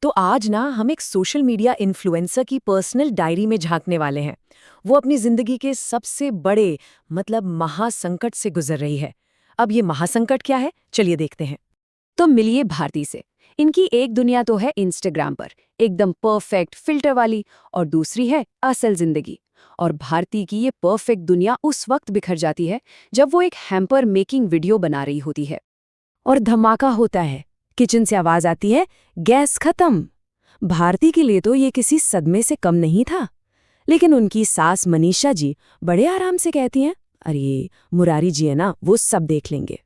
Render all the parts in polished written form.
तो आज ना हम एक सोशल मीडिया इन्फ्लुएंसर की पर्सनल डायरी में झांकने वाले हैं। वो अपनी जिंदगी के सबसे बड़े महासंकट से गुजर रही है। अब ये महासंकट क्या है, चलिए देखते हैं। तो मिलिए भारती से। इनकी एक दुनिया तो है इंस्टाग्राम पर, एकदम परफेक्ट फिल्टर वाली, और दूसरी है असल जिंदगी। और भारती की ये परफेक्ट दुनिया उस वक्त बिखर जाती है जब वो एक हैम्पर मेकिंग वीडियो बना रही होती है और धमाका होता है। किचन से आवाज आती है, गैस खत्म। भारती के लिए तो ये किसी सदमे से कम नहीं था, लेकिन उनकी सास मनीषा जी बड़े आराम से कहती हैं, अरे मुरारी जी है ना, वो सब देख लेंगे।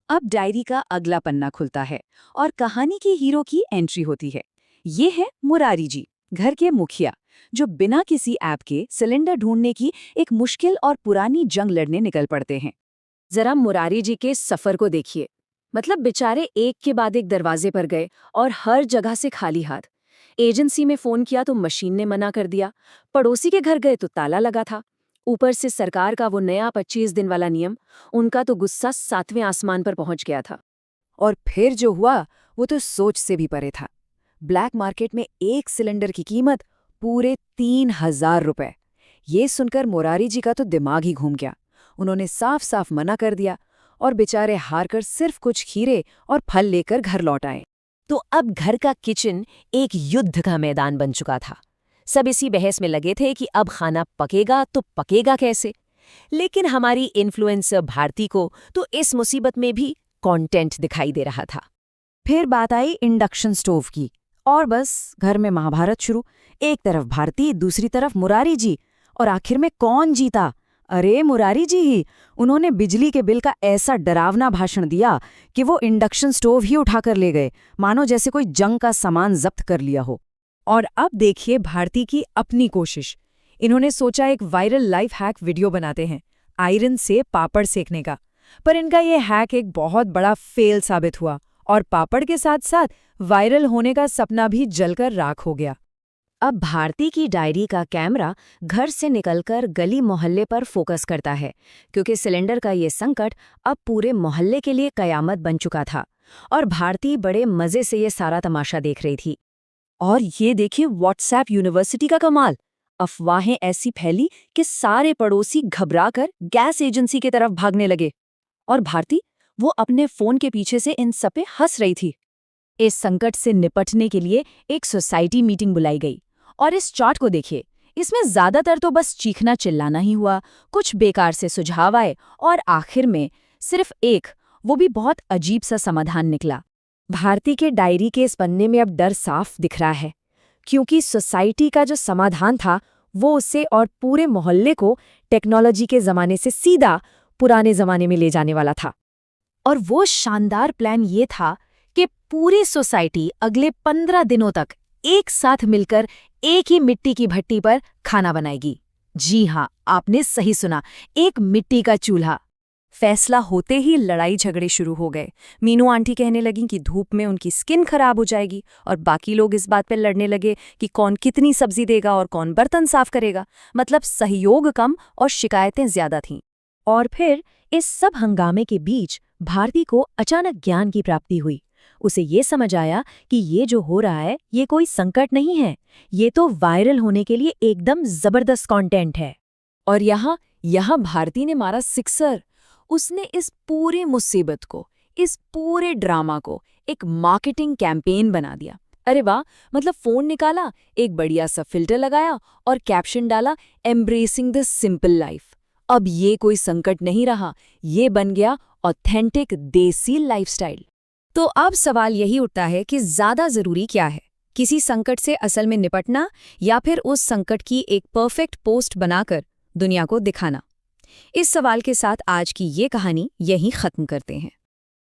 अब डायरी का अगला पन्ना खुलता है और कहानी की हीरो की एंट्री होती है। ये है मुरारी जी, घर के मुखिया, जो बिना किसी ऐप के सिलेंडर ढूंढने की एक मुश्किल और पुरानी जंग लड़ने निकल पड़ते हैं। जरा मुरारी जी के सफर को देखिए। मतलब बेचारे एक के बाद एक दरवाजे पर गए और हर जगह से खाली हाथ। एजेंसी में फोन किया तो मशीन ने मना कर दिया, पड़ोसी के घर गए तो ताला लगा था, ऊपर से सरकार का वो नया 25 दिन वाला नियम। उनका तो गुस्सा 7वें आसमान पर पहुंच गया था। और फिर जो हुआ वो तो सोच से भी परे था। ब्लैक मार्केट में एक सिलेंडर की कीमत पूरे 3000 रुपए। ये सुनकर मुरारी जी का तो दिमाग ही घूम गया। उन्होंने साफ साफ मना कर दिया और बेचारे हारकर सिर्फ कुछ खीरे और फल लेकर घर लौट आए। तो अब घर का किचन एक युद्ध का मैदान बन चुका था। सब इसी बहस में लगे थे कि अब खाना पकेगा तो पकेगा कैसे। लेकिन हमारी इन्फ्लुएंसर भारती को तो इस मुसीबत में भी कंटेंट दिखाई दे रहा था। फिर बात आई इंडक्शन स्टोव की, और बस घर में महाभारत शुरू। एक तरफ भारती, दूसरी तरफ मुरारी जी, और आखिर में कौन जीता? अरे मुरारी जी ही। उन्होंने बिजली के बिल का ऐसा डरावना भाषण दिया कि वो इंडक्शन स्टोव ही उठाकर ले गए, मानो जैसे कोई जंग का सामान जब्त कर लिया हो। और अब देखिए भारती की अपनी कोशिश। इन्होंने सोचा एक वायरल लाइफ हैक वीडियो बनाते हैं, आयरन से पापड़ सेकने का। पर इनका ये हैक एक बहुत बड़ा फेल साबित हुआ और पापड़ के साथ साथ वायरल होने का सपना भी जलकर राख हो गया। अब भारती की डायरी का कैमरा घर से निकलकर गली मोहल्ले पर फोकस करता है, क्योंकि सिलेंडर का ये संकट अब पूरे मोहल्ले के लिए कयामत बन चुका था। और भारती बड़े मजे से ये सारा तमाशा देख रही थी। और ये देखिए व्हाट्सएप यूनिवर्सिटी का कमाल। अफवाहें ऐसी फैली कि सारे पड़ोसी घबराकर गैस एजेंसी की तरफ भागने लगे। और भारती, वो अपने फोन के पीछे से इन सब पे हंस रही थी। इस संकट से निपटने के लिए एक सोसाइटी मीटिंग बुलाई गई। और इस चार्ट को देखिए, इसमें ज्यादातर तो बस चीखना चिल्लाना ही हुआ, कुछ बेकार से सुझाव आए और आखिर में सिर्फ एक, वो भी बहुत अजीब सा समाधान निकला। भारती के डायरी के इस पन्ने में अब डर साफ दिख रहा है, क्योंकि सोसाइटी का जो समाधान था वो उसे और पूरे मोहल्ले को टेक्नोलॉजी के जमाने से सीधा पुराने जमाने में ले जाने वाला था। और वो शानदार प्लान ये था कि पूरी सोसाइटी अगले 15 दिनों तक एक साथ मिलकर एक ही मिट्टी की भट्टी पर खाना बनाएगी। जी हाँ, आपने सही सुना, एक मिट्टी का चूल्हा। फैसला होते ही लड़ाई झगड़े शुरू हो गए। मीनू आंटी कहने लगीं कि धूप में उनकी स्किन खराब हो जाएगी, और बाकी लोग इस बात पर लड़ने लगे कि कौन कितनी सब्जी देगा और कौन बर्तन साफ करेगा। मतलब सहयोग कम और शिकायतें ज्यादा थीं। और फिर इस सब हंगामे के बीच भारती को अचानक ज्ञान की प्राप्ति हुई। उसे ये समझ आया कि ये जो हो रहा है ये कोई संकट नहीं है, ये तो वायरल होने के लिए एकदम जबरदस्त कंटेंट है। और यहाँ भारती ने मारा सिक्सर। उसने इस पूरी मुसीबत को, इस पूरे ड्रामा को एक मार्केटिंग कैंपेन बना दिया। अरे वाह, मतलब फोन निकाला, एक बढ़िया सा फिल्टर लगाया और कैप्शन डाला, एम्ब्रेसिंग द सिंपल लाइफ। अब ये कोई संकट नहीं रहा, ये बन गया ऑथेंटिक देसी लाइफस्टाइल। तो अब सवाल यही उठता है कि ज्यादा जरूरी क्या है, किसी संकट से असल में निपटना या फिर उस संकट की एक परफेक्ट पोस्ट बनाकर दुनिया को दिखाना। इस सवाल के साथ आज की ये कहानी यहीं खत्म करते हैं।